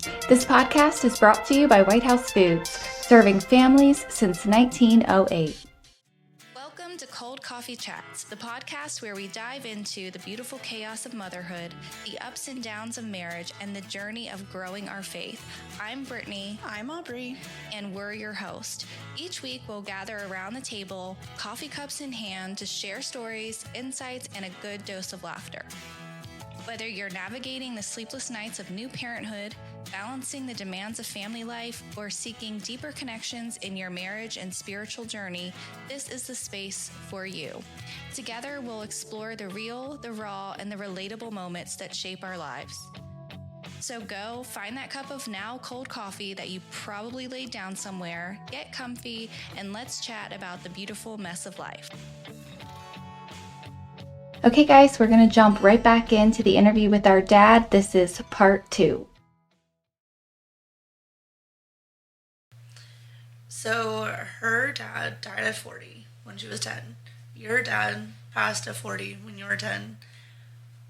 This podcast is brought to you by White House Foods, serving families since 1908. Welcome to Cold Coffee Chats, the podcast where we dive into the beautiful chaos of motherhood, the ups and downs of marriage, and the journey of growing our faith. I'm Brittany. I'm Aubrey. And we're your host. Each week, we'll gather around the table, coffee cups in hand, to share stories, insights, and a good dose of laughter. Whether you're navigating the sleepless nights of new parenthood, balancing the demands of family life, or seeking deeper connections in your marriage and spiritual journey, this is the space for you. Together, we'll explore the real, the raw, and the relatable moments that shape our lives. So go find that cup of now cold coffee that you probably laid down somewhere, get comfy, and let's chat about the beautiful mess of life. Okay, guys, we're going to jump right back into the interview with our dad. This is part 2. So her dad died at 40 when she was 10. Your dad passed at 40 when you were 10.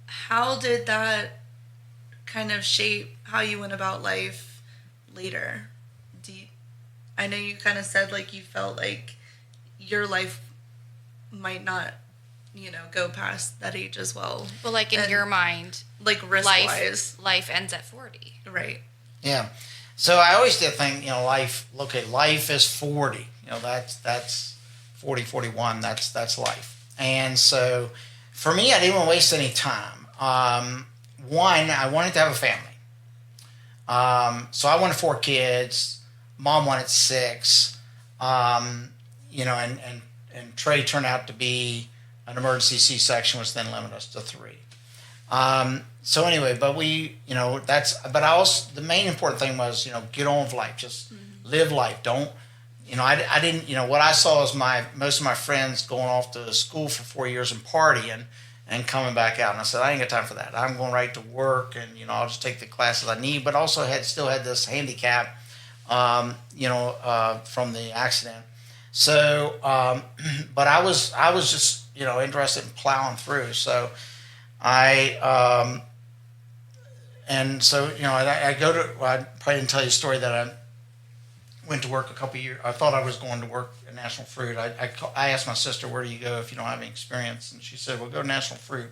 How did that kind of shape how you went about life later? I know you kind of said like you felt like your life might not, go past that age as well. Well, like in your mind, like risk-wise. Life ends at 40. Right. Yeah. So I always did think, life is 40. That's 40, 41, that's life. And so for me, I didn't want to waste any time. One, I wanted to have a family. So I wanted 4 kids. Mom wanted 6. And Trey turned out to be an emergency C-section, which then limited us to 3. So anyway, but the main important thing was, get on with life, just live life. Don't, I didn't, what I saw was most of my friends going off to school for 4 years and partying and coming back out. And I said, I ain't got time for that. I'm going right to work and, I'll just take the classes I need, but also still had this handicap, from the accident. So, but I was just, interested in plowing through. So I probably didn't tell you a story that I went to work a couple of years. I thought I was going to work at National Fruit. I asked my sister, where do you go if you don't have any experience? And she said, well, go to National Fruit.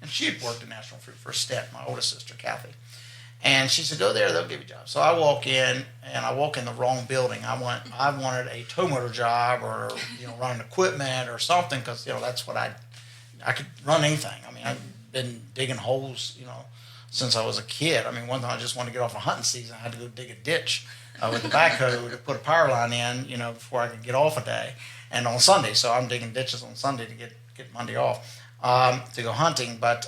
And she had worked at National Fruit for a stint, my oldest sister, Kathy. And she said, go there, they'll give you a job. So I walk in, and I walk in the wrong building. I wanted a tow motor job or, running equipment or something because, that's what I could run anything. I mean, I've been digging holes, since I was a kid. I mean, one time I just wanted to get off a hunting season. I had to go dig a ditch with the backhoe to put a power line in, before I could get off a day. And on Sunday, so I'm digging ditches on Sunday to get Monday off to go hunting. But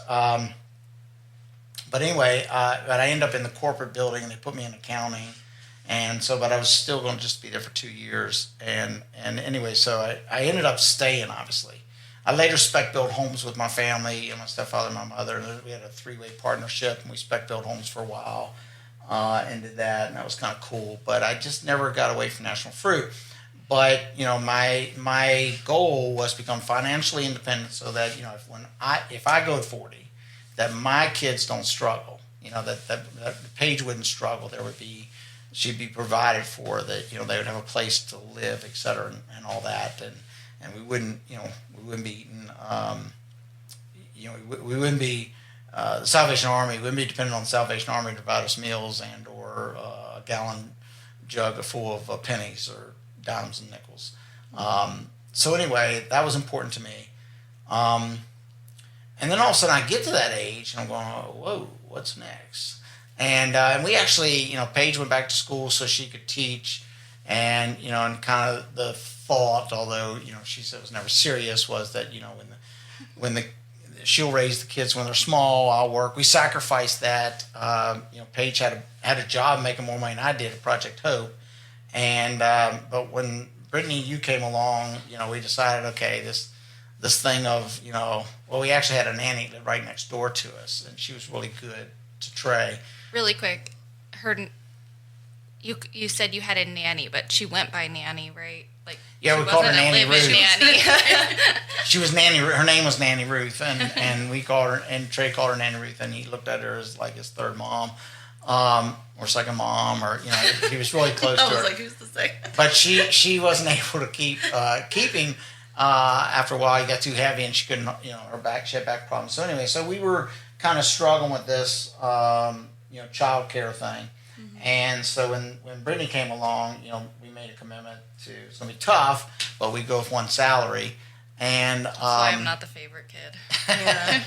anyway, but I ended up in the corporate building, and they put me in accounting. And so, but I was still going to just be there for 2 years. And anyway, so I ended up staying, obviously. I later spec built homes with my family, my stepfather and my mother. And we had a 3-way partnership, and we spec built homes for a while and did that, and that was kind of cool. But I just never got away from National Fruit. But, my goal was to become financially independent so that, if I go at 40, that my kids don't struggle, that Paige wouldn't struggle. She'd be provided for, that, they would have a place to live, et cetera, and all that. And we wouldn't be eating, we wouldn't be, the Salvation Army, we wouldn't be dependent on the Salvation Army to provide us meals and or a gallon jug full of pennies or dimes and nickels. So anyway, that was important to me. And then all of a sudden I get to that age and I'm going, oh, whoa, what's next? And we actually, Paige went back to school so she could teach. And, and kind of the thought, although, she said it was never serious, was that, when she'll raise the kids when they're small, I'll work. We sacrificed that. Paige had a job making more money than I did at Project Hope. And, but when Brittany, you came along, we decided, okay, this thing of, we actually had a nanny that lived right next door to us, and she was really good to Trey. Really quick, you said you had a nanny, but she went by Nanny, right? Like, yeah, we called her Nanny Ruth. Nanny. She was Nanny. Her name was Nanny Ruth, and we called her, and Trey called her Nanny Ruth, and he looked at her as like his third mom. or second mom, or he was really close to I was her. like, who's the second? But she wasn't able to keep him. After a while, he got too heavy, and she couldn't. She had back problems. So anyway, so we were kind of struggling with this, child care thing. Mm-hmm. And so when Brittany came along, we made a commitment to it's gonna be tough, but we go with one salary. And That's why I'm not the favorite kid. Yeah.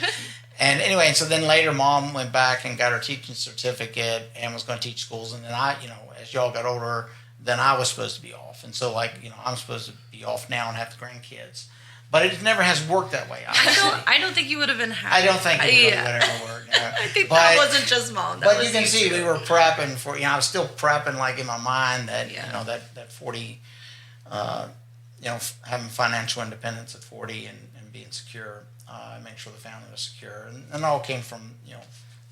And anyway, so then later, Mom went back and got her teaching certificate and was going to teach schools. And then I, as y'all got older, then I was supposed to be off. And so, I'm supposed to be off now and have the grandkids. But it never has worked that way, obviously. I don't think you would have been happy. I don't think it really would have worked. I think that wasn't just Mom. That But was you can see too. we were prepping for, I was still prepping in my mind that, Yeah. that 40, having financial independence at 40 and being secure, make sure the family was secure. And it all came from,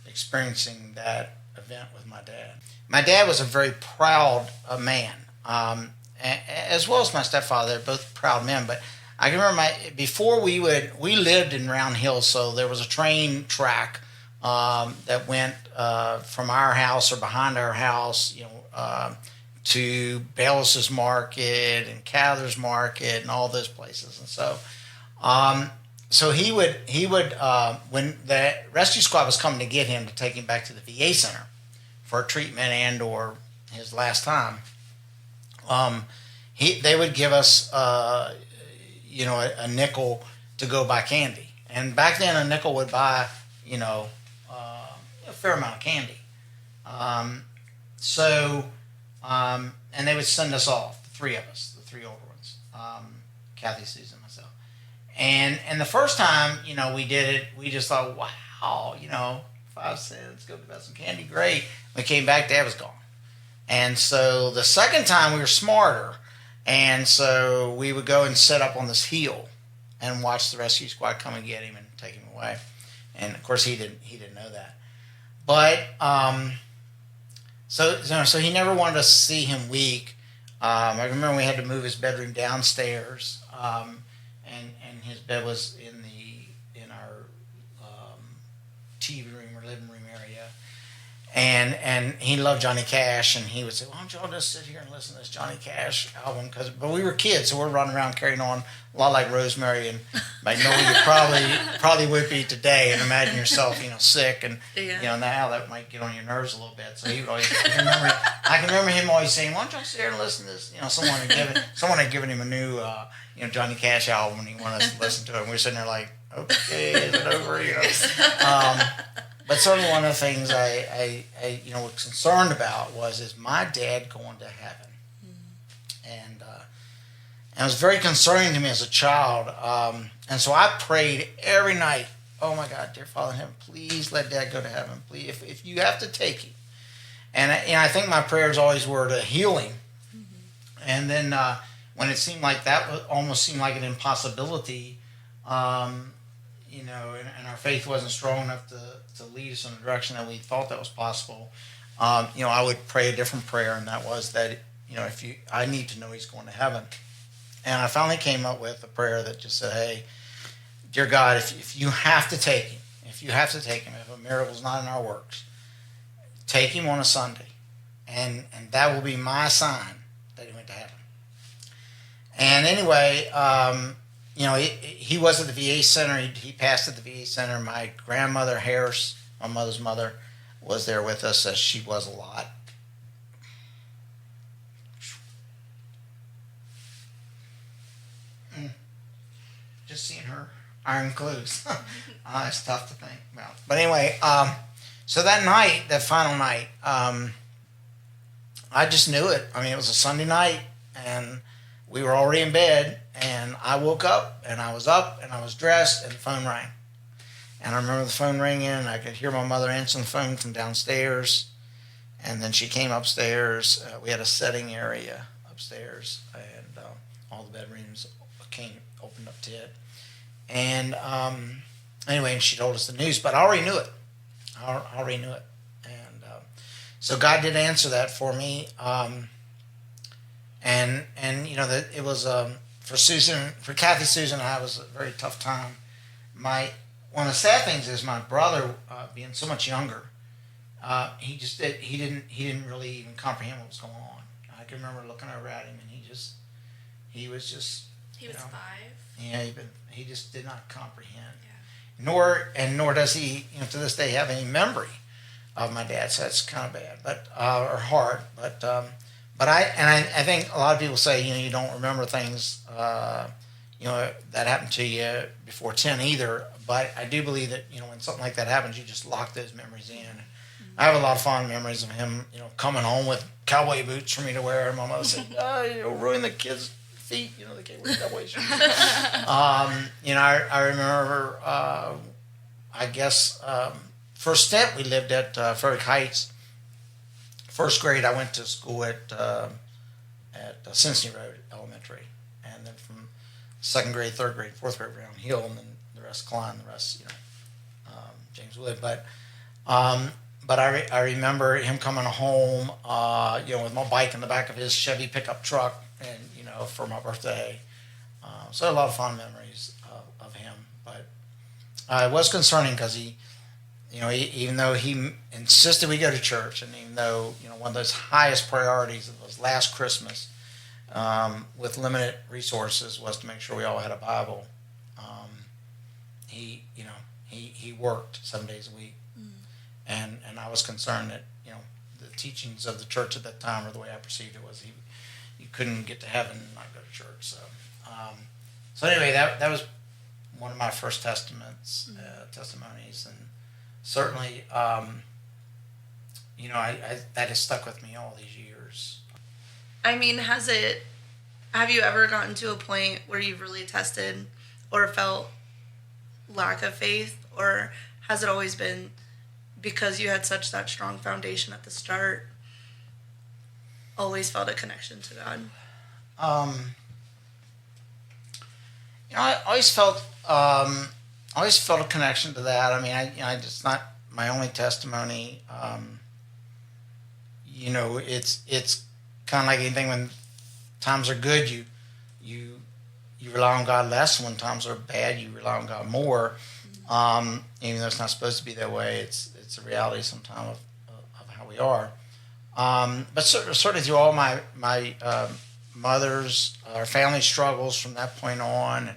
experiencing that event with my dad. My dad was a very proud man, as well as my stepfather. They're both proud men. But I can remember before we lived in Round Hill, so there was a train track that went from our house or behind our house, to Bayless's Market and Cather's Market and all those places. And so he would when the rescue squad was coming to get him to take him back to the VA center for treatment and or his last time, they would give us a nickel to go buy candy. And back then a nickel would buy a fair amount of candy. And they would send us off, the three of us, the three older ones, Kathy, Susan, myself. And the first time, we did it, we just thought, wow, 5 cents, go buy some candy, great. We came back, Dad was gone. And so the second time we were smarter, and so we would go and set up on this hill and watch the rescue squad come and get him and take him away. And of course he didn't know that. But so he never wanted us to see him weak. I remember we had to move his bedroom downstairs, and his bed was in our TV room or living room area. And he loved Johnny Cash, and he would say, "Why don't y'all just sit here and listen to this Johnny Cash album?" But we were kids, so we're running around carrying on a lot like Rosemary and Magnolia probably would be today. And imagine yourself, sick, and now that might get on your nerves a little bit. So he would always. I can remember him always saying, "Why don't y'all sit here and listen to this?" Someone had given him a new Johnny Cash album, and he wanted us to listen to it. And we were sitting there like, "Okay, is it over?" But certainly one of the things I was concerned about was, is my dad going to heaven? And it was very concerning to me as a child. And so I prayed every night, "Oh my God, dear Father in heaven, please let Dad go to heaven. Please, if you have to take him." And I think my prayers always were to heal him. Mm-hmm. And then when it seemed like that almost seemed like an impossibility, and our faith wasn't strong enough to lead us in a direction that we thought that was possible, I would pray a different prayer, and that was that, I need to know he's going to heaven. And I finally came up with a prayer that just said, "Hey, dear God, if you have to take him, if a miracle's not in our works, take him on a Sunday, and that will be my sign that he went to heaven." And anyway, he was at the VA center. He passed at the VA center. My grandmother, Harris, my mother's mother, was there with us, as she was a lot. Just seeing her iron clothes. It's tough to think about. But anyway, so that night, that final night, I just knew it. It was a Sunday night, and we were already in bed. And I woke up, and I was up, and I was dressed, and the phone rang. And I remember the phone ringing, and I could hear my mother answering the phone from downstairs. And then she came upstairs. We had a setting area upstairs, and all the bedrooms opened up to it. And anyway, and she told us the news, but I already knew it. And so God did answer that for me. And that it was for Kathy, Susan, and I, was a very tough time. One of the sad things is my brother, being so much younger, he didn't really even comprehend what was going on. I can remember looking over at him, and he was just. He was 5. Yeah, he just did not comprehend. Yeah. Nor does he, to this day, have any memory of my dad. So that's kind of bad, or hard. But I think a lot of people say, you don't remember things, that happened to you before 10 either. But I do believe that, when something like that happens, you just lock those memories in. Mm-hmm. I have a lot of fond memories of him, coming home with cowboy boots for me to wear. And my mother said, you'll ruin the kids' feet, they can't wear cowboy shoes. I remember, first step we lived at Frederick Heights. First grade, I went to school at Cincinnati Road Elementary, and then from second grade, third grade, fourth grade, Brown Hill, and then the rest Klein, the rest, James Wood. But I remember him coming home, with my bike in the back of his Chevy pickup truck, and for my birthday. So a lot of fond memories of him. But it was concerning because he, even though he insisted we go to church, and even though one of those highest priorities was last Christmas, with limited resources, was to make sure we all had a Bible. He worked 7 days a week, and I was concerned that the teachings of the church at that time, or the way I perceived it, was you couldn't get to heaven and not go to church. So anyway, that was one of my first testaments, testimonies, and certainly, that has stuck with me all these years. I mean, have you ever gotten to a point where you've really tested or felt lack of faith, or has it always been because you had such that strong foundation at the start, always felt a connection to God? I always felt a connection to that. I mean, it's not my only testimony. It's kind of like anything. When times are good, you rely on God less. When times are bad, you rely on God more. Even though it's not supposed to be that way, it's a reality sometimes of how we are. But certainly through all my mother's or family struggles from that point on,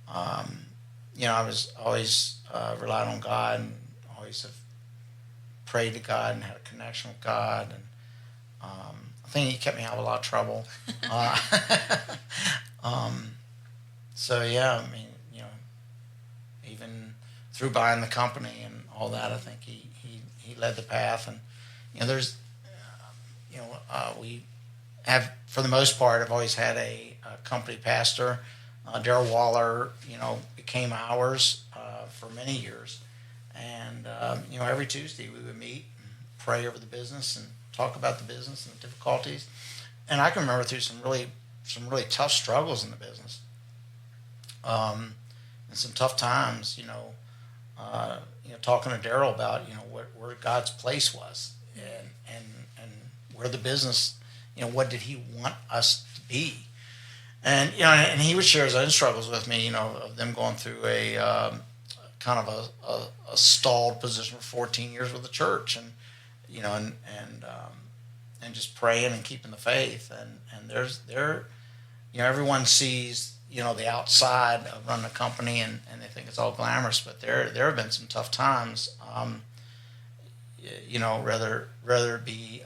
I was always relied on God, and always have prayed to God and had a connection with God, and I think He kept me out of a lot of trouble. So yeah, I mean, even through buying the company and all that, I think he led the path, and we have, for the most part, I've always had a company pastor. Darrell Waller, became ours for many years, and every Tuesday we would meet and pray over the business and talk about the business and the difficulties. And I can remember through some really tough struggles in the business, and some tough times. Talking to Darrell about where God's place was, and where the business, what did He want us to be. And and he would share his own struggles with me, of them going through a kind of a stalled position for 14 years with the church, and and just praying and keeping the faith. And everyone sees the outside of running a company, and they think it's all glamorous, but there have been some tough times. Whether it be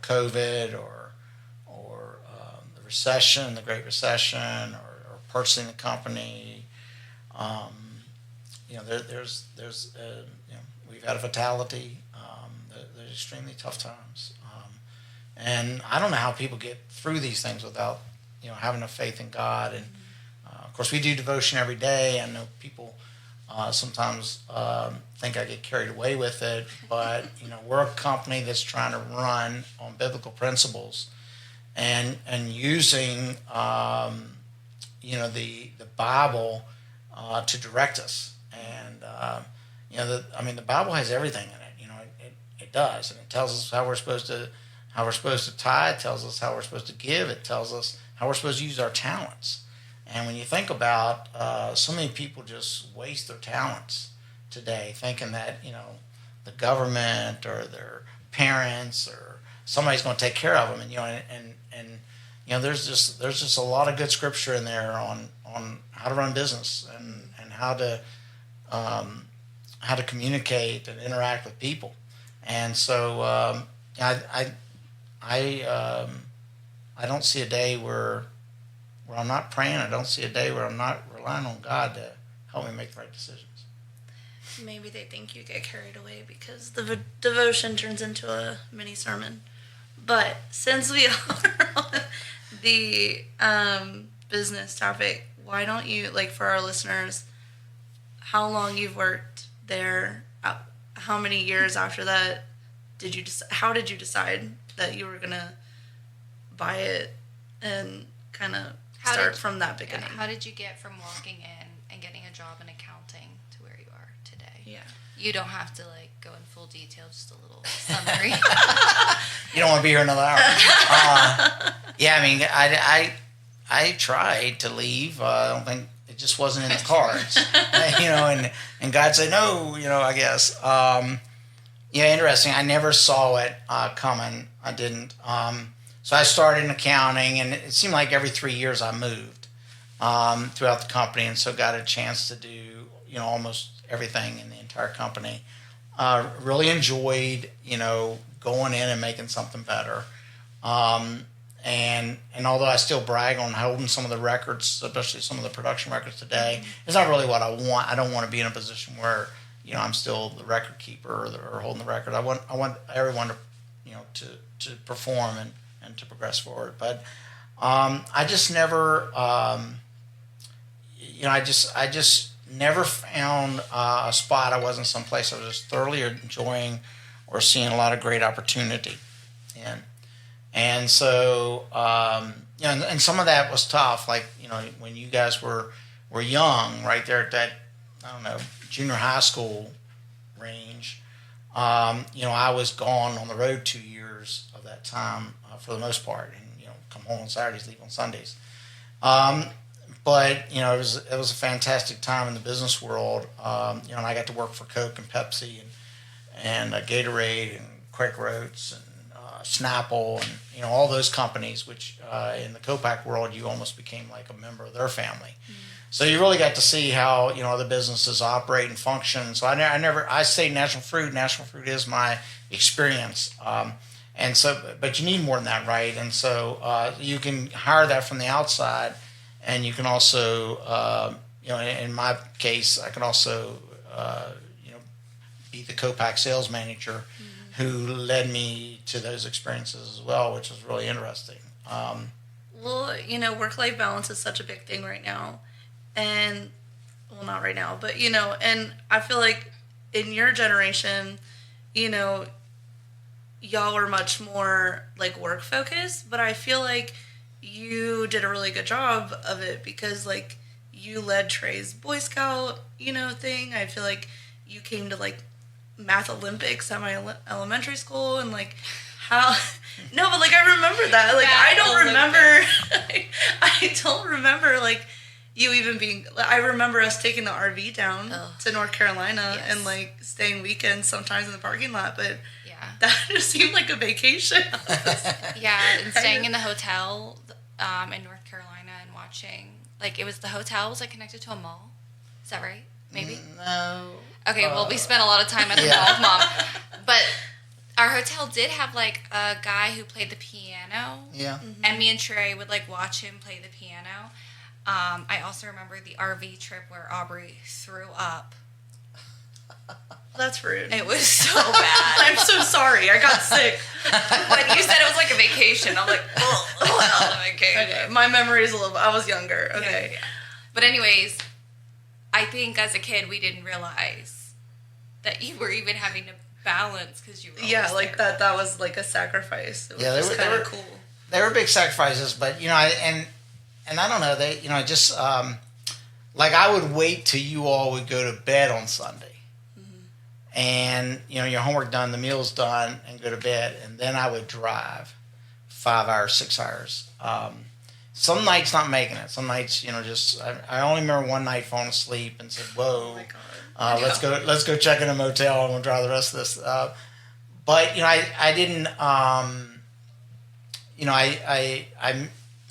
COVID or the recession, the Great Recession, or purchasing the company. We've had a fatality. They're extremely tough times, and I don't know how people get through these things without having a faith in God. And of course, we do devotion every day. I know people sometimes think I get carried away with it, but we're a company that's trying to run on biblical principles, and using the Bible to direct us. And the Bible has everything in it. It does, and it tells us how we're supposed to tithe. It tells us how we're supposed to give. It tells us how we're supposed to use our talents. And when you think about, so many people just waste their talents today, thinking that the government or their parents or somebody's going to take care of them. And there's just a lot of good scripture in there on how to run business and how to communicate and interact with people. And so I don't see a day where I'm not praying. I don't see a day where I'm not relying on God to help me make the right decisions. Maybe they think you get carried away because the devotion turns into a mini sermon. But since we are on the business topic, why don't you, like, for our listeners, how long you've worked there? How many years after that how did you decide that you were gonna buy it and kind of start from that beginning? How did you get from walking in and getting a job in accounting to where you are today? Yeah. You don't have to like go in full detail, just a little summary. You don't want to be here another hour. Yeah, I mean, I tried to leave. I don't think it just wasn't in the cards, and God said no. I guess. Interesting. I never saw it coming. I didn't. So I started in accounting, and it seemed like every 3 years I moved throughout the company, and so got a chance to do almost everything in the entire company. Really enjoyed going in and making something better. And although I still brag on holding some of the records, especially some of the production records today, it's not really what I want. I don't want to be in a position where I'm still the record keeper or holding the record. I want everyone to perform and to progress forward. But I just never I just never found a spot I wasn't someplace I was just thoroughly enjoying or seeing a lot of great opportunity in. And so, and some of that was tough. Like, when you guys were young, right there at that, junior high school range, I was gone on the road 2 years of that time for the most part, and come home on Saturdays, leave on Sundays. But it was a fantastic time in the business world. And I got to work for Coke and Pepsi and Gatorade and Quaker Oats and Snapple and all those companies, which in the Copac world you almost became like a member of their family. Mm-hmm. So you really got to see how other businesses operate and function. So I say National Fruit. National Fruit is my experience, and so but you need more than that, right? And so you can hire that from the outside, and you can also in my case I can also be the Copac sales manager. Mm-hmm. Who led me to those experiences as well, which was really interesting. Well, work-life balance is such a big thing right now. And, well, not right now, but, and I feel like in your generation, y'all were much more, like, work-focused, but I feel like you did a really good job of it because, like, you led Trey's Boy Scout, thing. I feel like you came to, like, Math Olympics at my elementary school, and like how no, but like I remember that, like I don't remember like you even being. I remember us taking the RV down to North Carolina and like staying weekends sometimes in the parking lot, but that just seemed like a vacation. And staying in the hotel in North Carolina and watching, like, it was the hotel was like connected to a mall. Is that right? Maybe? No. Okay, well, we spent a lot of time at the mall with Mom. But our hotel did have, like, a guy who played the piano. Yeah. Mm-hmm. And me and Trey would, like, watch him play the piano. I also remember the RV trip where Aubrey threw up. That's rude. It was so bad. I'm so sorry. I got sick. When you said it was like a vacation, I'm like, oh, a vacation. Okay, my memory is a little. I was younger. Okay. Yeah. But anyways, I think as a kid we didn't realize that you were even having to balance because you were like there. That was like a sacrifice. It was they were cool. They were big sacrifices, but and I don't know, they just like I would wait till you all would go to bed on Sunday. And, your homework done, the meal's done, and go to bed. And then I would drive 5 hours, 6 hours. some nights not making it. Some nights, just I only remember one night falling asleep and said, "Whoa, Oh my God. let's go check in a motel and we'll drive the rest of this." But I didn't.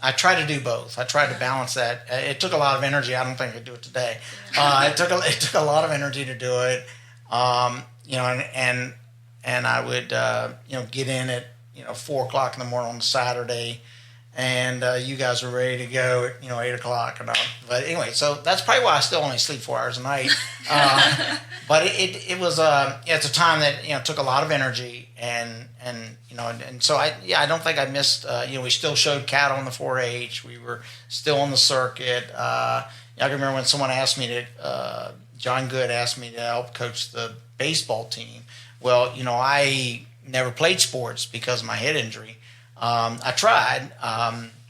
I try to do both. I tried to balance that. It took a lot of energy. I don't think I could do it today. It took a lot of energy to do it. And I would get in at 4:00 in the morning on Saturday, and you guys were ready to go at 8:00. But anyway, so that's probably why I still only sleep 4 hours a night. But it was it's a time that took a lot of energy, and so I don't think I missed. We still showed cattle in the 4-H. We were still on the circuit. I can remember when someone asked me to. John Good asked me to help coach the baseball team. Well, I never played sports because of my head injury. I tried,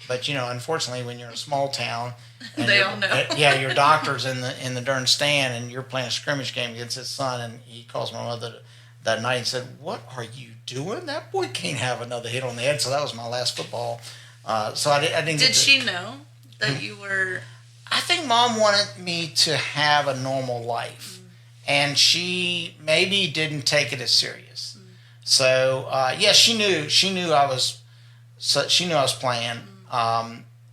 but unfortunately, when you're in a small town, and they all know. Your doctor's in the darn stand, and you're playing a scrimmage game against his son, and he calls my mother that night and said, "What are you doing? That boy can't have another hit on the head." So that was my last football. So I didn't. Did she know that you were? I think Mom wanted me to have a normal life, and she maybe didn't take it as serious. So she knew I was. So she knew I was playing,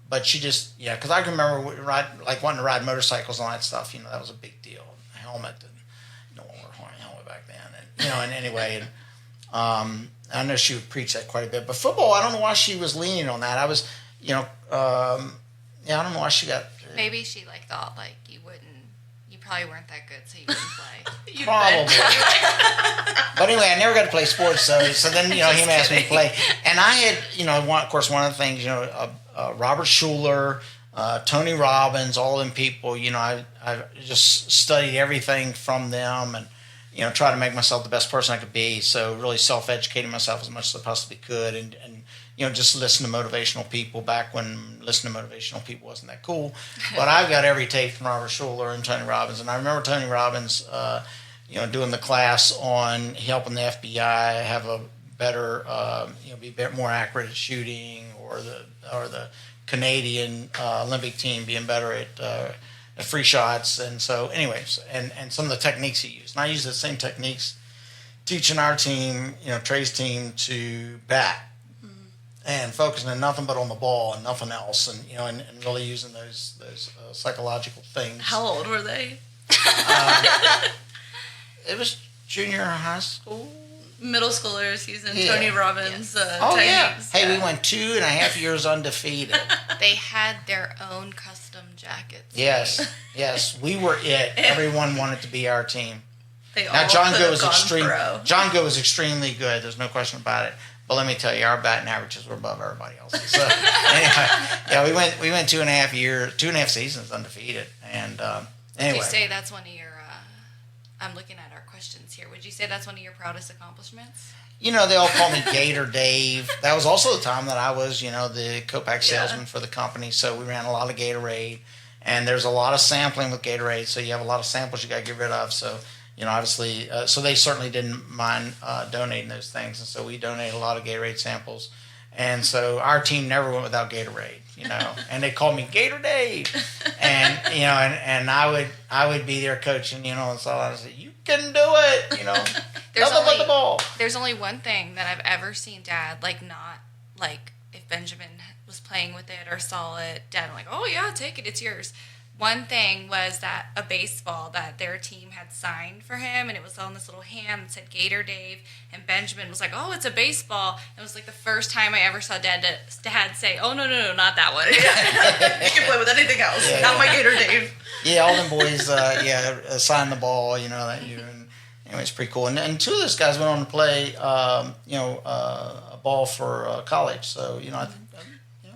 but she just because I can remember wanting to ride motorcycles and all that stuff. That was a big deal. A helmet, and no one wore a helmet back then, and anyway, I know she would preach that quite a bit. But football, I don't know why she was leaning on that. I was, I don't know why she got. Maybe she thought you probably weren't that good, so you wouldn't play. Probably. But anyway, I never got to play sports, so then him asked me to play, and I had one of the things Robert Schuller, Tony Robbins, all them people. I just studied everything from them, and try to make myself the best person I could be. So really self-educating myself as much as I possibly could, and just listen to motivational people back when listening to motivational people wasn't that cool. But I've got every tape from Robert Schuller and Tony Robbins. And I remember Tony Robbins, doing the class on helping the FBI have a better, be more accurate at shooting, or the Canadian Olympic team being better at free shots. And so anyways, and some of the techniques he used. And I used the same techniques teaching our team, Trey's team, to bat. And focusing on nothing but on the ball and nothing else, and and really using those psychological things. How old were they? It was junior high school, middle schoolers using Tony Robbins techniques. Hey, we went 2.5 years undefeated. They had their own custom jackets. Yes, we were it. Everyone wanted to be our team. Now John Go was John Go was extremely good. There's no question about it. But let me tell you, our batting averages were above everybody else's. So anyway, we went 2.5 seasons undefeated. And anyway, would you say that's one of your? I'm looking at our questions here. Would you say that's one of your proudest accomplishments? They all call me Gator Dave. That was also the time that I was, the co-pack salesman for the company. So we ran a lot of Gatorade, and there's a lot of sampling with Gatorade. So you have a lot of samples you got to get rid of. So. Obviously, so they certainly didn't mind donating those things, and so we donated a lot of Gatorade samples, and so our team never went without Gatorade, and they called me Gator Dave, and and I would be there coaching, and so I said, "You can do it," nothing but the ball. There's only one thing that I've ever seen Dad not if Benjamin was playing with it or saw it, Dad "Oh yeah, take it, it's yours." One thing was that a baseball that their team had signed for him, and it was on this little hand that said Gator Dave, and Benjamin was like, "Oh, it's a baseball." It was the first time I ever saw Dad say, "Oh, no, not that one." You can play with anything else, not my Gator Dave. Yeah, all them boys, signed the ball, and anyway, it's pretty cool. And two of those guys went on to play, a ball for college, so, I think.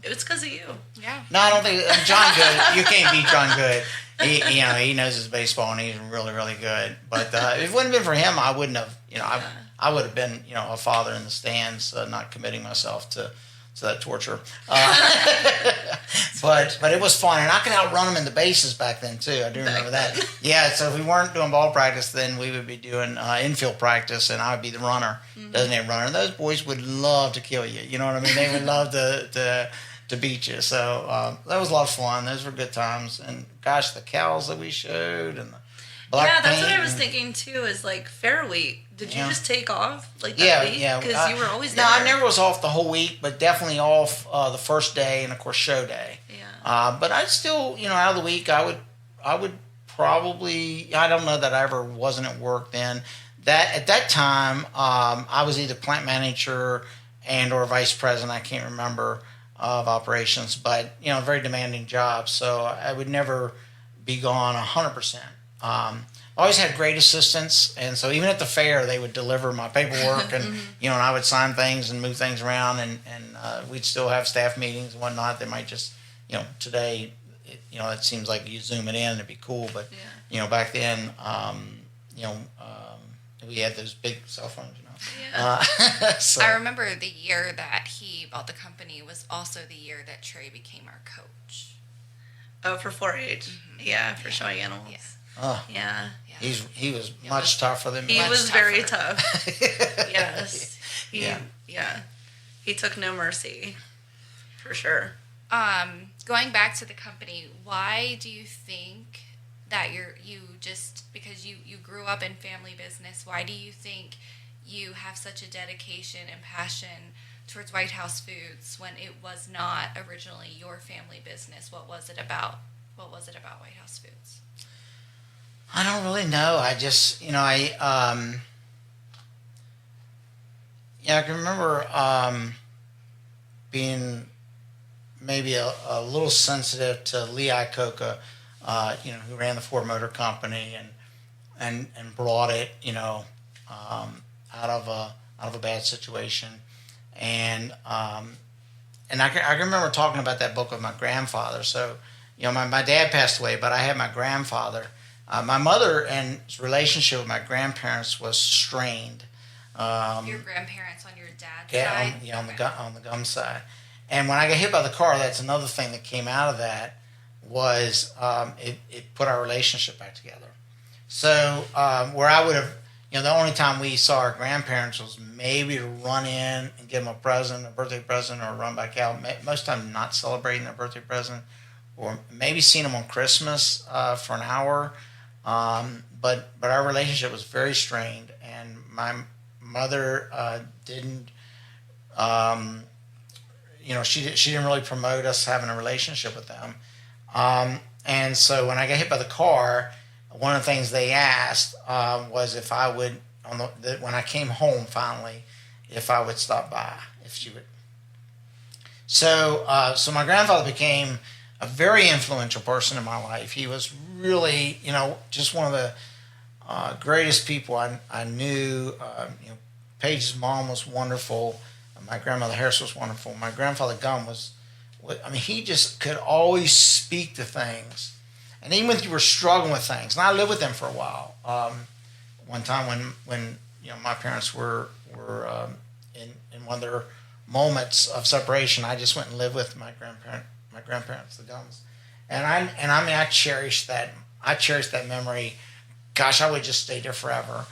It was because of you. Yeah. No, I don't think John Good. You can't beat John Good. He knows his baseball, and he's really, really good. But if it wouldn't have been for him, I wouldn't have. I would have been, a father in the stands, not committing myself to that torture. But it was fun, and I could outrun them in the bases back then too. I do remember that. Yeah. So if we weren't doing ball practice, then we would be doing infield practice, and I would be the runner, designated runner. And those boys would love to kill you. You know what I mean? They would love to to beat you. So that was a lot of fun. Those were good times. And gosh, the cows that we showed and the black that's what I paint was thinking too. Is like Fair Week. Did you just take off like that Yeah, week? yeah. Because you were always there. No, I never was off the whole week, but definitely off the first day and of course show day. Yeah. But I still, out of the week, I would probably. I don't know that I ever wasn't at work then. That at that time, I was either plant manager and or vice president. I can't remember of operations, but very demanding job. So I would never be gone 100%. I always had great assistants, and so even at the fair, they would deliver my paperwork, and and I would sign things and move things around, and we'd still have staff meetings and whatnot. They might just, today, it seems like you zoom it in, it'd be cool, but back then, we had those big cell phones, Yeah. So, I remember the year that he bought the company was also the year that Trey became our coach. Oh, for 4-H. Yeah, for showing animals. Yeah. Yeah. he was much tougher than me. He was very tougher. tough. Yes. Yeah. He took no mercy. For sure. Going back to the company, why do you think that because you grew up in family business, why do you think you have such a dedication and passion towards White House Foods when it was not originally your family business? What was it about White House Foods? I don't really know. I just, I can remember being maybe a little sensitive to Lee Iacocca, who ran the Ford Motor Company and brought it, out of a bad situation, and I can remember talking about that book with my grandfather. So, my dad passed away, but I had my grandfather. My mother and relationship with my grandparents was strained. Your grandparents on your dad's side? On the gum side. And when I got hit by the car, that's another thing that came out of that was it put our relationship back together. So where I would have, the only time we saw our grandparents was maybe to run in and give them a present, a birthday present, or run back out. Most of the time not celebrating their birthday present, or maybe seeing them on Christmas for an hour. But our relationship was very strained, and my mother didn't, she didn't really promote us having a relationship with them. And so when I got hit by the car, one of the things they asked was if I would, when I came home finally, if I would stop by, if she would. So my grandfather became a very influential person in my life. He was really, just one of the greatest people I knew. Paige's mom was wonderful. My grandmother Harris was wonderful. My grandfather Gum he just could always speak to things. And even if you were struggling with things, and I lived with them for a while. One time when my parents were in one of their moments of separation, I just went and lived with my grandparents, the Gums, and I cherish that. I cherish that memory. Gosh, I would just stay there forever.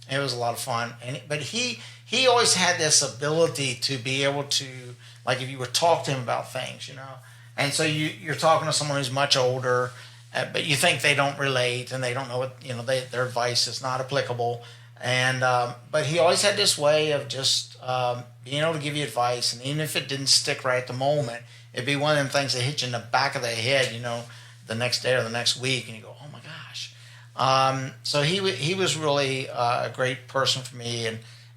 It was a lot of fun. But he always had this ability to be able to, like, if you were talk to him about things, and so you're talking to someone who's much older, but you think they don't relate and they don't know what, their advice is not applicable. And but he always had this way of just being able to give you advice, and even if it didn't stick right at the moment, it'd be one of them things that hit you in the back of the head, the next day or the next week, and you go, oh my gosh. So he was really a great person for me,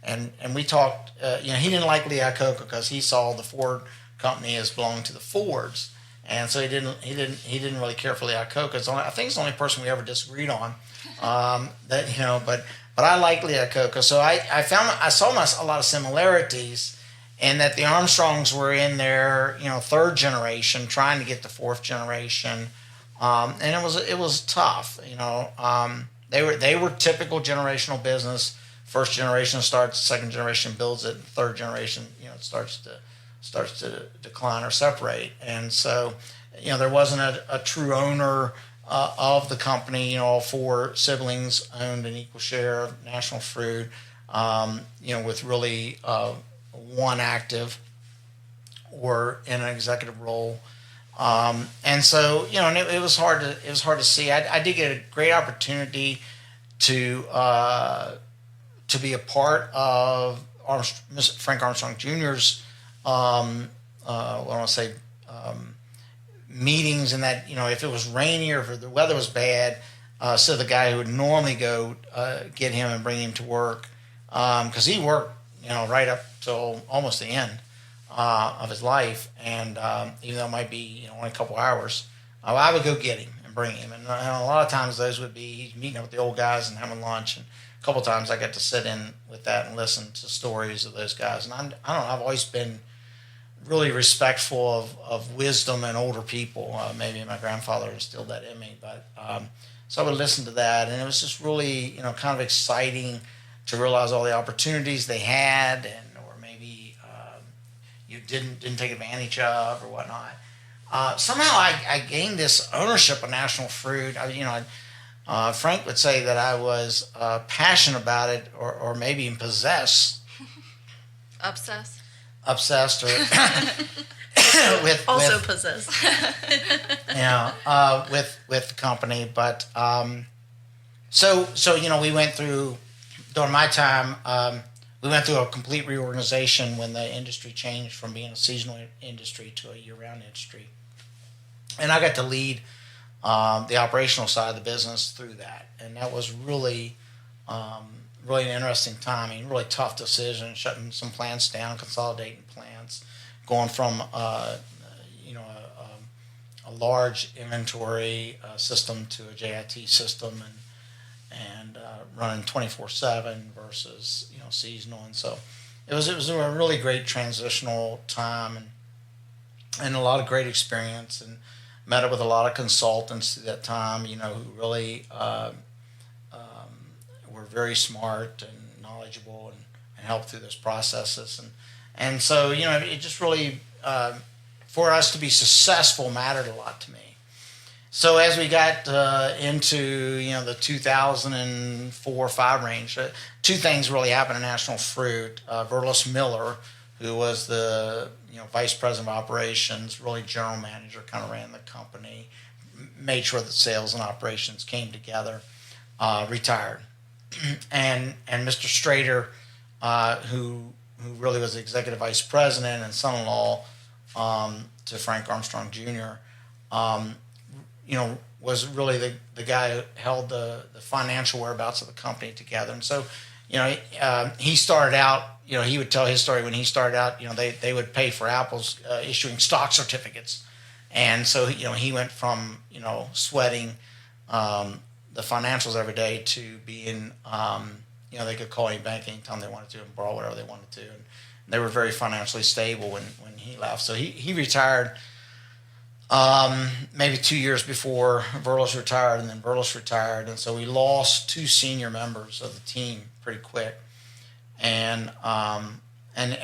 and we talked. He didn't like Lee Iacocca because he saw the Ford company as belonging to the Fords, and so he didn't really care for Lee Iacocca. I think it's the only person we ever disagreed on. But I like Lee Iacocca, so I saw a lot of similarities, in that the Armstrongs were in their third generation trying to get the fourth generation, and it was tough. They were typical generational business. First generation starts, second generation builds it, third generation it starts to decline or separate, and so there wasn't a true owner of the company. All four siblings owned an equal share of National Fruit, with really one active or in an executive role. And so, and it was hard to see. I did get a great opportunity to be a part of Frank Armstrong Jr.'s, meetings, and that, if it was rainy or if the weather was bad, so the guy who would normally go get him and bring him to work, because he worked, right up till almost the end of his life, and even though it might be, only a couple hours, I would go get him and bring him, and a lot of times those would be he's meeting up with the old guys and having lunch, and a couple of times I got to sit in with that and listen to stories of those guys, and I don't know, I've always been really respectful of wisdom and older people. Maybe my grandfather instilled that in me, but so I would listen to that, and it was just really, kind of exciting to realize all the opportunities they had, or maybe you didn't take advantage of or whatnot. Somehow I gained this ownership of National Fruit. Frank would say that I was passionate about it, or maybe even possessed. Obsessed, or possessed. With the company, but so we went through, during my time, we went through a complete reorganization when the industry changed from being a seasonal industry to a year-round industry, and I got to lead the operational side of the business through that, and that was really an interesting time. I mean, really tough decision, shutting some plants down, consolidating plants, going from a large inventory system to a JIT system, and running 24/7 versus seasonal. And so it was a really great transitional time, and a lot of great experience, and met up with a lot of consultants through that time, who really were very smart and knowledgeable, and helped through those processes, and so it just really for us to be successful mattered a lot to me. So as we got into the 2004-05 range, two things really happened in National Fruit. Verlis Miller, who was the vice president of operations, really general manager, kind of ran the company, made sure that sales and operations came together, retired. And Mr. Strader, who really was the executive vice president and son-in-law to Frank Armstrong Jr., was really the guy who held the financial whereabouts of the company together. And so, he started out, he would tell his story when he started out, they would pay for Apple's issuing stock certificates. And so, he went from, sweating the financials every day to being, they could call any bank anytime they wanted to and borrow whatever they wanted to. And they were very financially stable when he left. So he retired maybe 2 years before Verlis retired, and then Verlis retired. And so we lost two senior members of the team pretty quick. And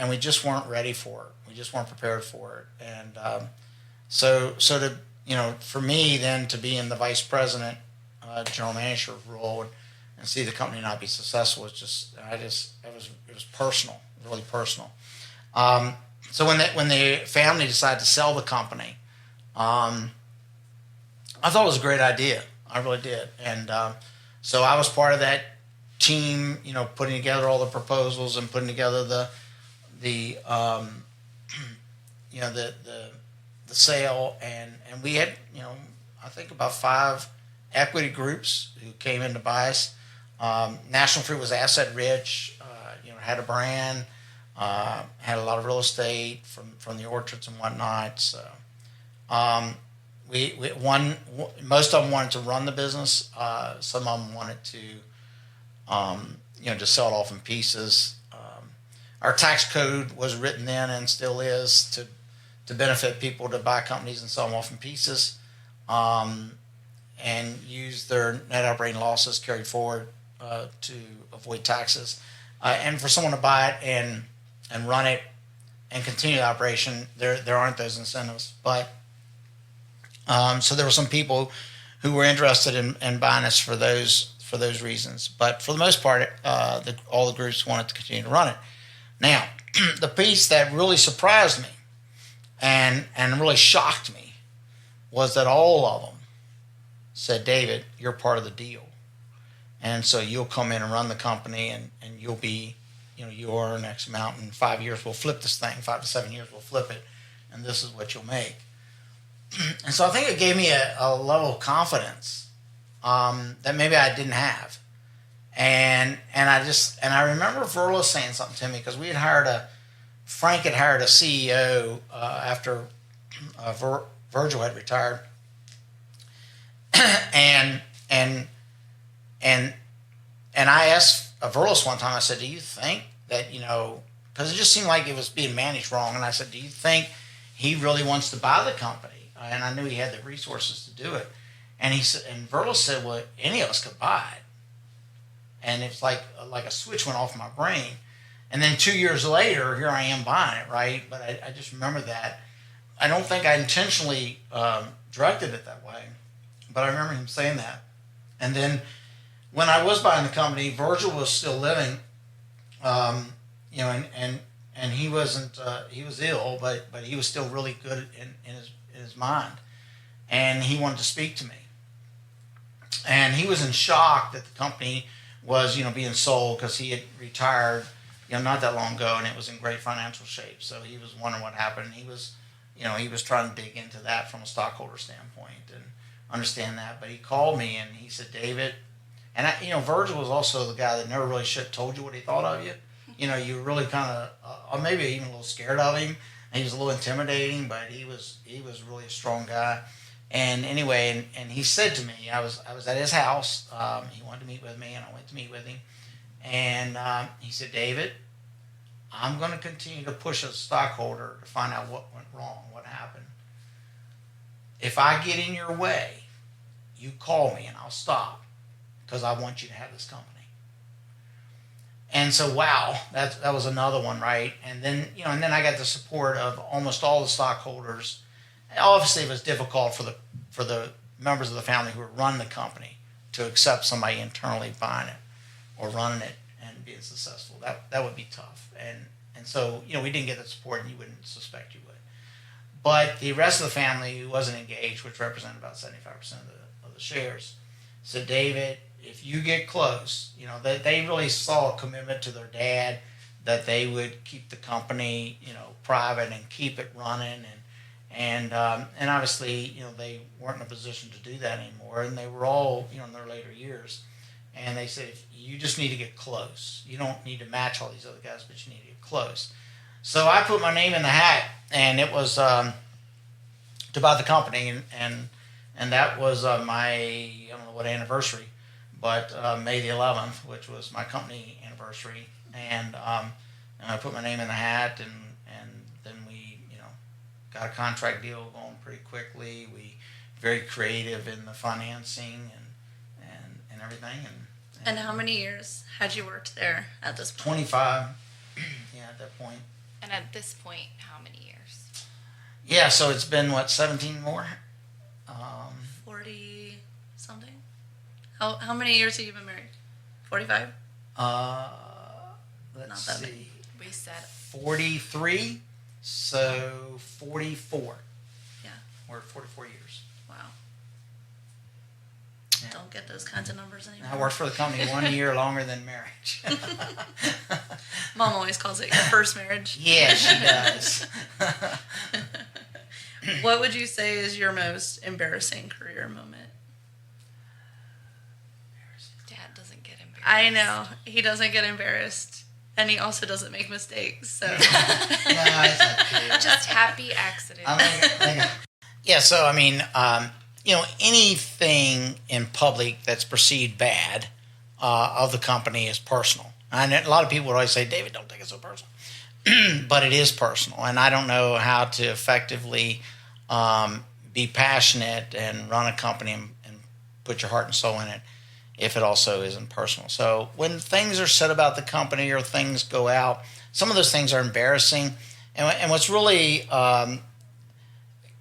we just weren't ready for it. We just weren't prepared for it. And so to, for me then to be in the vice president, general manager role, and see the company not be successful, it was personal, really personal. So when the family decided to sell the company, I thought it was a great idea. I really did. And so I was part of that team, putting together all the proposals and putting together the sale, and we had, I think about 5 equity groups who came in to buy us. National Fruit was asset rich, had a brand, had a lot of real estate from the orchards and whatnot. So most of them wanted to run the business. Some of them wanted to, just sell it off in pieces. Our tax code was written then and still is to benefit people to buy companies and sell them off in pieces, and use their net operating losses carried forward to avoid taxes. And for someone to buy it and run it and continue the operation, there aren't those incentives. But so there were some people who were interested in buying us for those reasons. But for the most part, all the groups wanted to continue to run it. Now, the piece that really surprised me and really shocked me was that all of them said, David, you're part of the deal. And so you'll come in and run the company, and you'll be, you earn X amount in 5 years. We'll flip this thing, 5 to 7 years, we'll flip it, and this is what you'll make. And so I think it gave me a level of confidence that maybe I didn't have. And I remember Verla saying something to me, because we had Frank had hired a CEO after Virgil had retired. And I asked Verlis one time, I said, do you think that, because it just seemed like it was being managed wrong. And I said, do you think he really wants to buy the company? And I knew he had the resources to do it. And he said, and Verlis said, well, any of us could buy it. And it's like a switch went off my brain. And then 2 years later, here I am buying it, right? But I just remember that. I don't think I intentionally directed it that way, but I remember him saying that. And then when I was buying the company, Virgil was still living, and he wasn't. He was ill, but he was still really good in his mind, and he wanted to speak to me. And he was in shock that the company was being sold, because he had retired not that long ago, and it was in great financial shape. So he was wondering what happened. And he was trying to dig into that from a stockholder standpoint and understand that. But he called me and he said, David, and Virgil was also the guy that never really should have told you what he thought of you. You were really kind of, or maybe even a little scared of him. He was a little intimidating, but he was really a strong guy. And anyway, and he said to me, I was at his house. He wanted to meet with me, and I went to meet with him. And he said, David, I'm going to continue to push as a stockholder to find out what went wrong, what happened. If I get in your way, you call me and I'll stop, because I want you to have this company. And so, wow, that was another one, right? And then, and then I got the support of almost all the stockholders. Obviously, it was difficult for the members of the family who were running the company to accept somebody internally buying it or running it and being successful. That would be tough. And so, we didn't get the support, and you wouldn't suspect you would. But the rest of the family who wasn't engaged, which represented about 75% of the shares, said, David, if you get close, they really saw a commitment to their dad that they would keep the company, private and keep it running. And obviously, they weren't in a position to do that anymore, and they were all, in their later years. And they said, you just need to get close. You don't need to match all these other guys, but you need to get close. So I put my name in the hat, and it was to buy the company, and that was my, I don't know what anniversary, but May the 11th, which was my company anniversary. And I put my name in the hat, and then we, got a contract deal going pretty quickly. We very creative in the financing and everything. And how many years had you worked there at this point? 25. Yeah, at that point. And at this point, how many years? Yeah, so it's been, 17 more? 40 something? How many years have you been married? 45? Let's Not that see. many. We said 43, so 44. Yeah. We're at 44 years. Wow. Yeah. Don't get those kinds of numbers anymore. I worked for the company 1 year longer than marriage. Mom always calls it your first marriage. Yeah, she does. What would you say is your most embarrassing career moment? Dad doesn't get embarrassed. I know. He doesn't get embarrassed. And he also doesn't make mistakes. So No, it's not true. Just happy accident. Yeah, so I mean, anything in public that's perceived bad of the company is personal. And a lot of people would always say, David, don't take it so personal. But it is personal. And I don't know how to effectively be passionate and run a company and put your heart and soul in it if it also isn't personal. So when things are said about the company or things go out, some of those things are embarrassing. And what's really kind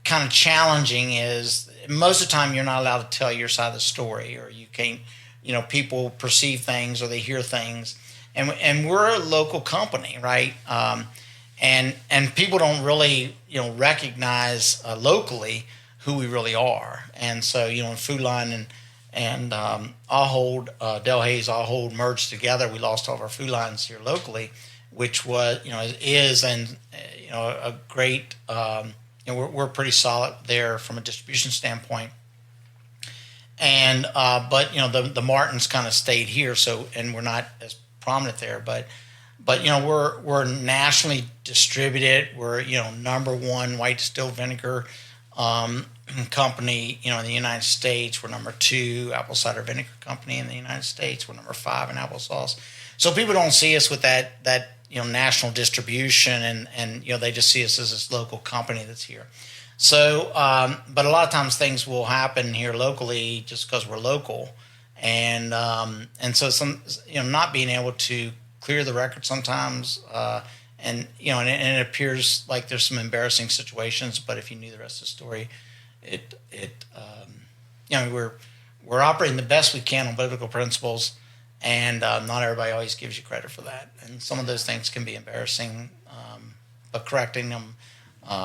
of challenging is most of the time you're not allowed to tell your side of the story, or you can't, people perceive things or they hear things. And we're a local company, right? and people don't really recognize locally who we really are. And so in Food Line and Ahold, Delhaize, Ahold merged together. We lost all of our food lines here locally, which was is and a great. We're pretty solid there from a distribution standpoint. And but the Martins kind of stayed here, so and we're not as prominent there, but we're nationally distributed. We're number one white distilled vinegar company in the United States. We're number 2 apple cider vinegar company in the United States. We're number 5 in applesauce. So people don't see us with that national distribution, and they just see us as this local company that's here. So, but a lot of times things will happen here locally just because we're local, and so some not being able to clear the record sometimes, and it appears like there's some embarrassing situations. But if you knew the rest of the story, we're operating the best we can on biblical principles, and not everybody always gives you credit for that. And some of those things can be embarrassing, but correcting them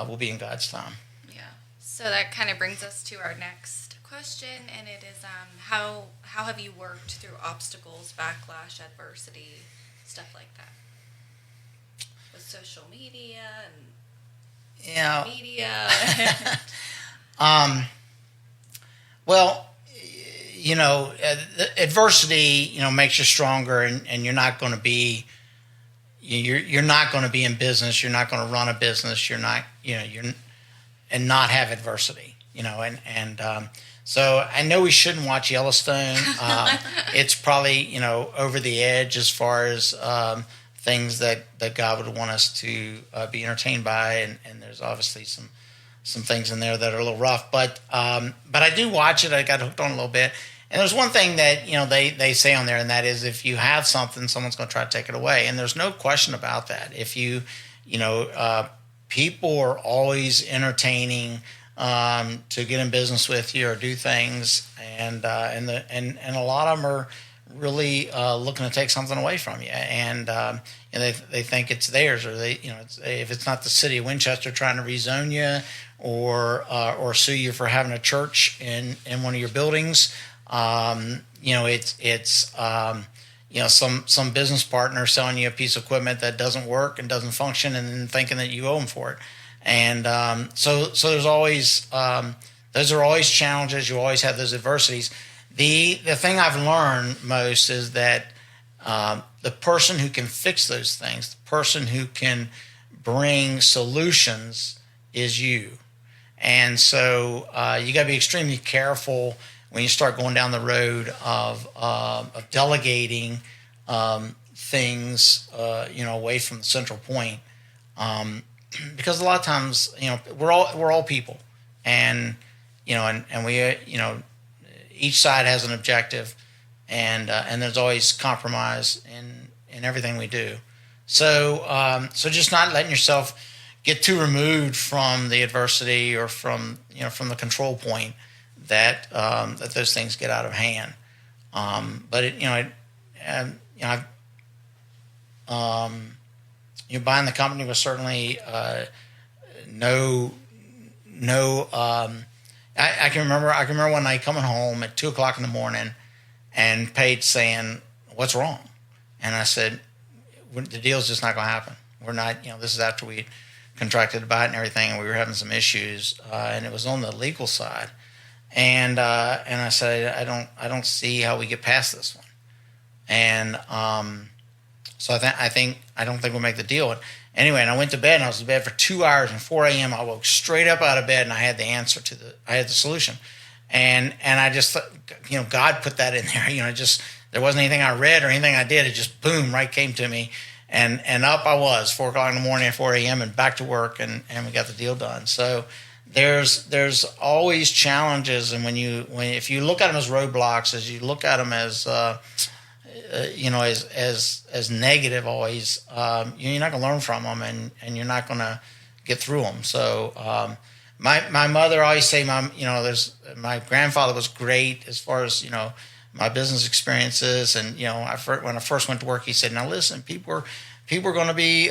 will be in God's time. Yeah. So that kind of brings us to our next question, and it is how have you worked through obstacles, backlash, adversity, stuff like that, with social media and media? Well, adversity, makes you stronger, and you're not going to be, you're not going to be in business. You're not going to run a business. You're not, and not have adversity, so I know we shouldn't watch Yellowstone. It's probably, over the edge as far as things that God would want us to be entertained by, and there's obviously some things in there that are a little rough, but I do watch it. I got hooked on a little bit. And there's one thing that they say on there, and that is if you have something, someone's going to try to take it away, and there's no question about that. If people are always entertaining to get in business with you or do things, and a lot of them are really looking to take something away from you, and they think it's theirs, or if it's not the city of Winchester trying to rezone you or sue you for having a church in one of your buildings. It's some business partner selling you a piece of equipment that doesn't work and doesn't function, and then thinking that you owe them for it. And so there's always those are always challenges. You always have those adversities. The thing I've learned most is that the person who can fix those things, the person who can bring solutions, is you. And so you got to be extremely careful when you start going down the road of delegating things, away from the central point, because a lot of times, we're all people, and we, each side has an objective, and there's always compromise in everything we do. So just not letting yourself get too removed from the adversity or from the control point that those things get out of hand. But buying the company was certainly no. I can remember one night coming home at 2:00 in the morning, and Paige saying, "What's wrong?" And I said, "The deal's just not going to happen. We're not. This is after we contracted to buy it and everything, and we were having some issues, and it was on the legal side." And I said, I don't see how we get past this one. And so I don't think we'll make the deal. And anyway, and I went to bed, and I was in bed for 2 hours, and 4 a.m. I woke straight up out of bed, and I had the answer I had the solution. And I just thought, God put that in there. There wasn't anything I read or anything I did. It just boom, right came to me. And up I was 4:00 in the morning at 4 a.m. and back to work, and we got the deal done. So there's always challenges, and if you look at them as roadblocks, as you look at them as as negative always, you're not going to learn from them, and you're not going to get through them. So my mother always say, my grandfather was great as far as my business experiences, and when I first went to work, he said, "Now listen, people people are going to be,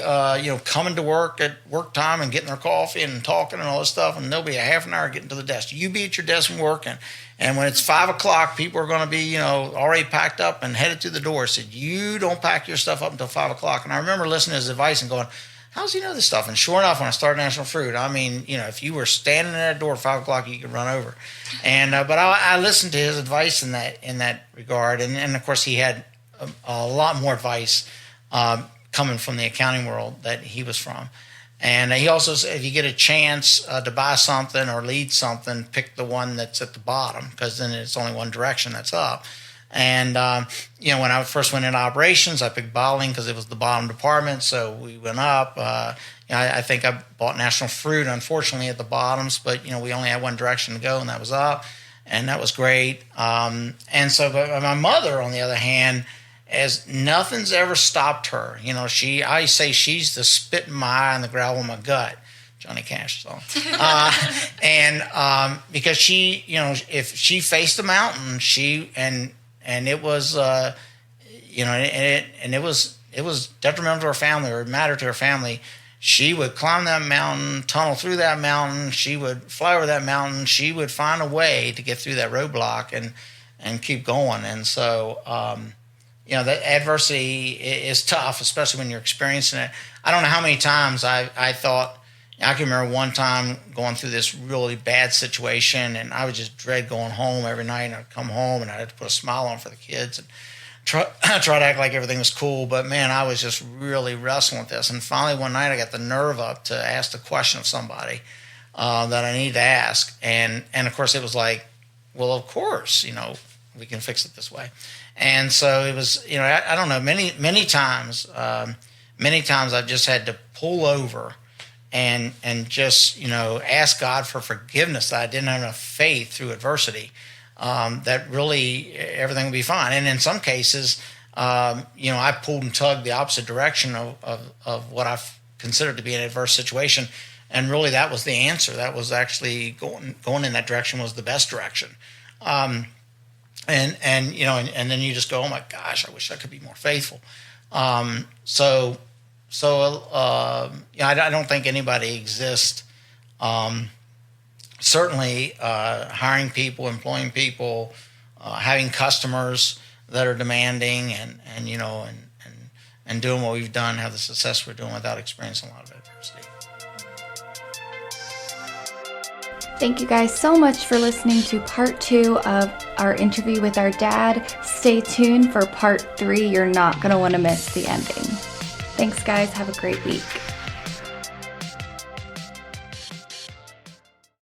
coming to work at work time and getting their coffee and talking and all this stuff, and there'll be a half an hour getting to the desk. You be at your desk and working. And when it's 5 o'clock, people are going to be, already packed up and headed to the door. I said, you don't pack your stuff up until 5 o'clock. And I remember listening to his advice and going, how does he know this stuff? And sure enough, when I started National Fruit, I mean, if you were standing at that door at 5 o'clock, you could run over. And but I listened to his advice in that regard. And of course, he had a lot more advice coming from the accounting world that he was from. And he also said, if you get a chance to buy something or lead something, pick the one that's at the bottom, because then it's only one direction that's up. And, when I first went into operations, I picked bottling because it was the bottom department. So we went up. I think I bought National Fruit, unfortunately, at the bottoms. But, we only had one direction to go, and that was up. And that was great. And so but my mother, on the other hand, as nothing's ever stopped her. I say she's the spit in my eye and the gravel in my gut. Johnny Cash song. Because she, if she faced a mountain, and it was, it was detrimental to her family or it mattered to her family, she would climb that mountain, tunnel through that mountain. She would fly over that mountain. She would find a way to get through that roadblock and keep going. And so, that adversity is tough, especially when you're experiencing it. I don't know how many times I thought, I can remember one time going through this really bad situation, and I would just dread going home every night. And I'd come home, and I had to put a smile on for the kids and try to act like everything was cool. But, man, I was just really wrestling with this. And finally one night I got the nerve up to ask the question of somebody that I need to ask. And, of course, it was like, well, of course, we can fix it this way. And so it was, I don't know, many times I've just had to pull over and just, ask God for forgiveness that I didn't have enough faith through adversity, that really everything would be fine. And in some cases, I pulled and tugged the opposite direction of what I've considered to be an adverse situation. And really that was the answer. That was actually going in that direction was the best direction. And then you just go, oh my gosh, I wish I could be more faithful. I don't think anybody exists. Certainly, hiring people, employing people, having customers that are demanding, and doing what we've done, have the success we're doing without experiencing a lot of adversity. Thank you guys so much for listening to part 2 of our interview with our dad. Stay tuned for part 3. You're not going to want to miss the ending. Thanks, guys. Have a great week.